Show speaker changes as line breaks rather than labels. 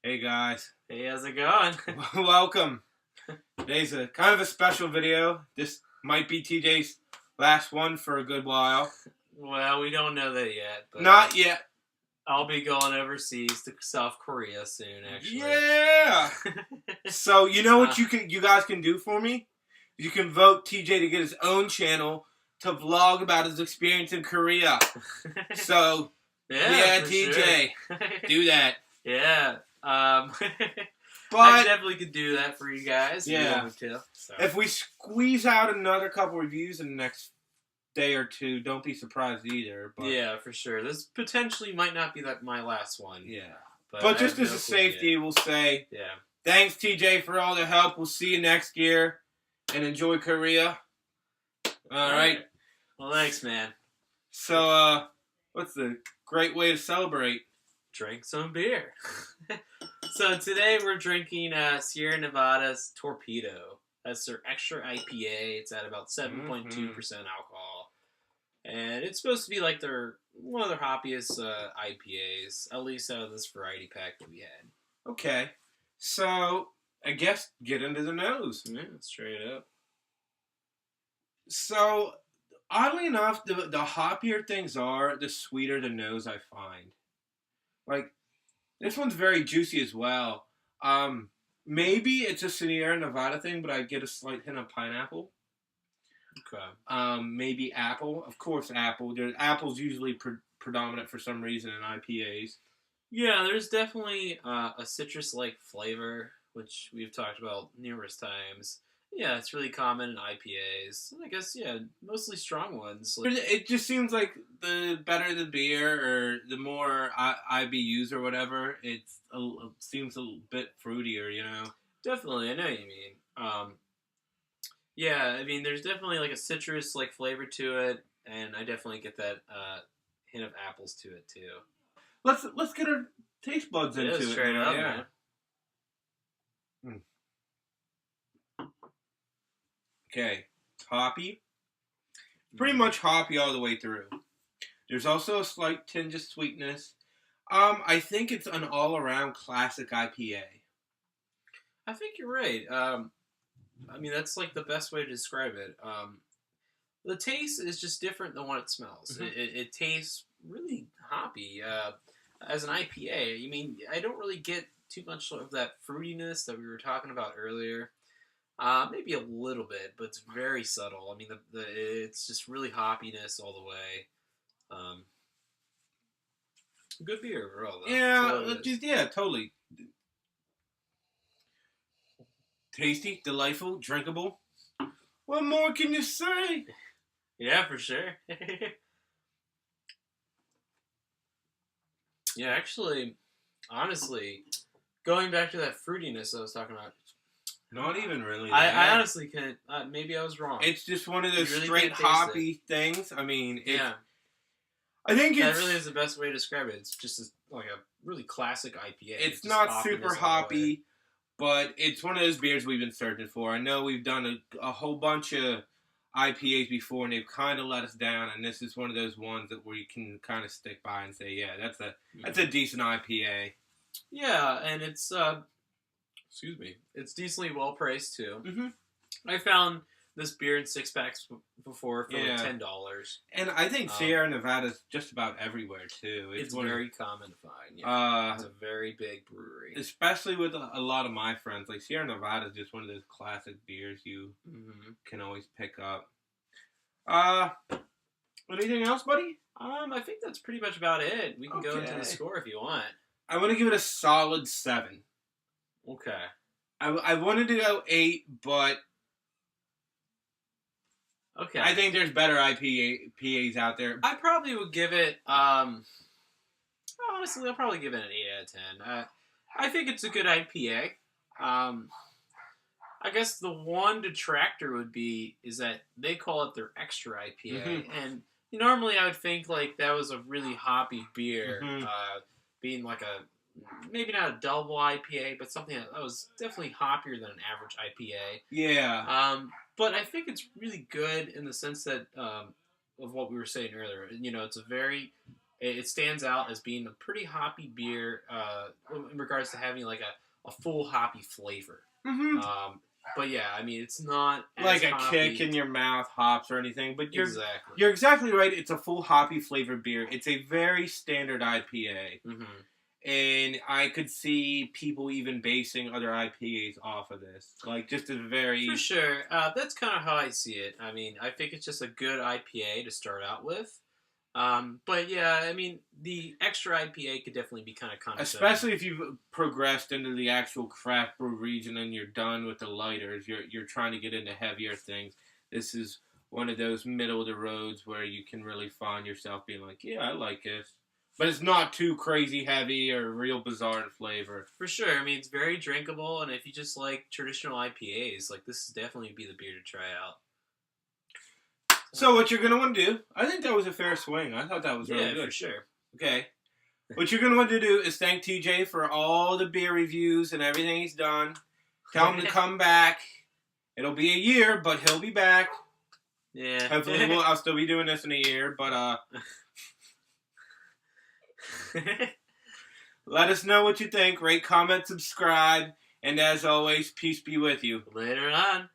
Hey guys,
Hey, how's it going?
welcome. Today's a kind of a special video. This might be TJ's last one for a good while.
Well, we don't know that yet, but
Not yet.
I'll be going overseas to South Korea soon, actually.
Yeah. So you know what you guys can do for me? You can vote TJ to get his own channel to vlog about his experience in Korea. So yeah TJ,
sure.
do that.
Yeah. I
But
definitely could do that for you guys. If you
yeah,
want me to, so.
if we squeeze out another couple reviews in the next day or two, don't be surprised either. But
yeah, for sure. This potentially might not be my last one.
yeah.
But
But just as a safety, we'll say,
yeah.
Thanks, TJ, for all the help. We'll see you next year, and enjoy Korea. All right.
Well, thanks, man.
So, what's the great way to celebrate?
Drink some beer. So today we're drinking Sierra Nevada's Torpedo. That's their extra IPA. It's at about 7.2% alcohol. And it's supposed to be like one of their hoppiest IPAs, at least out of this variety pack that we had.
Okay. So, I guess get into the nose.
Yeah, straight up.
So, oddly enough, the hoppier things are, the sweeter the nose I find. Like, this one's very juicy as well. Maybe it's a Sierra Nevada thing, but I get a slight hint of pineapple.
Okay.
Maybe apple. Of course, apple. Apple's usually predominant for some reason in IPAs.
Yeah, there's definitely a citrus-like flavor, which we've talked about numerous times. Yeah, it's really common in IPAs. I guess, yeah, mostly strong ones.
It just seems like the better the beer or the more IBUs or whatever, it seems a bit fruitier, you know?
Definitely, I know what you mean. Yeah, I mean, there's definitely like a citrus-like flavor to it, and I definitely get that hint of apples to it, too.
Let's get our taste buds into it.
Straight up, man.
Okay, hoppy. Pretty much hoppy all the way through. There's also a slight tinge of sweetness. I think it's an all-around classic IPA.
I think you're right. I mean, that's like the best way to describe it. The taste is just different than what it smells. Mm-hmm. It tastes really hoppy. As an IPA, I mean, I don't really get too much of that fruitiness that we were talking about earlier. Maybe a little bit, but it's very subtle. I mean, it's just really hoppiness all the way. Good beer overall, though.
Yeah, totally. Tasty, delightful, drinkable. What more can you say?
Yeah, for sure. Yeah, actually, honestly, going back to that fruitiness I was talking about.
Not even really.
I honestly can't. Maybe I was wrong.
It's just one of those really straight hoppy things. I mean,
yeah.
I think
that really is the best way to describe it. It's just like a really classic IPA.
It's not super hoppy, but it's one of those beers we've been searching for. I know we've done a whole bunch of IPAs before, and they've kind of let us down. And this is one of those ones that we can kind of stick by and say, yeah, that's a decent IPA.
Yeah, and it's it's decently well priced too.
Mm-hmm.
I found this beer in 6-packs before for like $10.
And I think Sierra Nevada's just about everywhere too.
It's very common to find. Yeah. It's a very big brewery,
especially with a lot of my friends. Like Sierra Nevada is just one of those classic beers you can always pick up. Anything else, buddy?
I think that's pretty much about it. We can go into the score if you want.
I want to give it a solid 7.
Okay.
I wanted to go 8, but
okay.
I think there's better IPAs out there.
I probably would give it. Honestly, I'll probably give it an 8 out of 10. I think it's a good IPA. I guess the one detractor is that they call it their extra IPA, and normally I would think like that was a really hoppy beer, being like maybe not a double IPA, but something that was definitely hoppier than an average IPA.
Yeah.
But I think it's really good in the sense that of what we were saying earlier. You know, it's a very It stands out as being a pretty hoppy beer in regards to having like a full hoppy flavor.
Mm-hmm.
But yeah, I mean, it's not
Like
as
a
hoppy.
kick in your mouth, hops or anything. But
Exactly.
you're exactly right. It's a full hoppy flavored beer. It's a very standard IPA.
Mm-hmm.
And I could see people even basing other IPAs off of this. Like, just a very...
For sure. That's kind of how I see it. I mean, I think it's just a good IPA to start out with. But yeah, I mean, the extra IPA could definitely be kind of condescending.
Especially if you've progressed into the actual craft brew region and you're done with the lighters. You're trying to get into heavier things. This is one of those middle of the roads where you can really find yourself being like, yeah, I like this. But it's not too crazy heavy or real bizarre in flavor.
For sure. I mean, it's very drinkable, and if you just like traditional IPAs, like this is definitely be the beer to try out.
So what you're going to want to do, I think that was a fair swing. I thought that was really good.
Yeah, for sure.
Okay. What you're going to want to do is thank TJ for all the beer reviews and everything he's done. Tell him to come back. It'll be a year, but he'll be back.
Yeah.
Hopefully I'll still be doing this in a year, but let us know what you think. Rate, comment, subscribe, and as always, peace be with you.
Later on.